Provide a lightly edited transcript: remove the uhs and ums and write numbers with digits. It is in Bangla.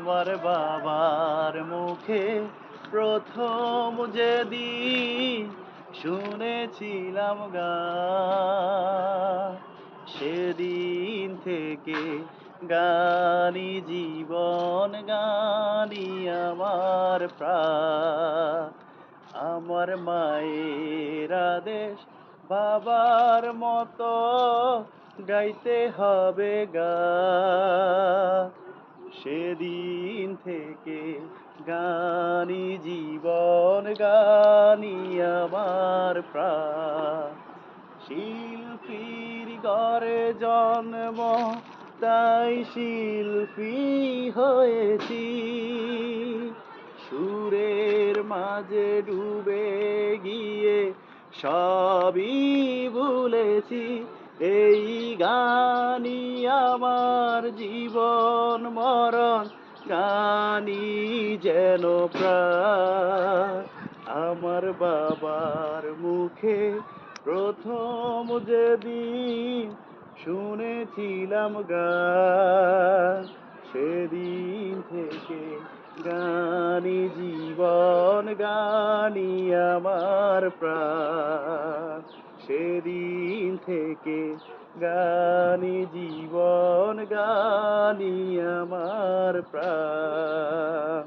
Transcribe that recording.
আমার বাবার মুখে প্রথম যেদিন শুনেছিলাম গান, সেদিন থেকে গানই জীবন, গানই আমার প্রাণ। আমার মায়ের আদেশ বাবার মতো গাইতে হবে গান, সেদিন থেকে গানই জীবন, গানই আমার প্রাণ। শিল্পীর ঘরে জন্ম, তাই শিল্পী হয়েছি, সুরের মাঝে ডুবে গিয়ে সবই ভুলেছি। এই গানই আমার জীবন মরণ, গানই যেন প্রাণ। আমার বাবার মুখে প্রথম যেদিন শুনেছিলাম গান, সেদিন থেকে গানই জীবন, গানই আমার প্রাণ। সেদিন থেকে গানই জীবন, গানই আমার প্রাণ।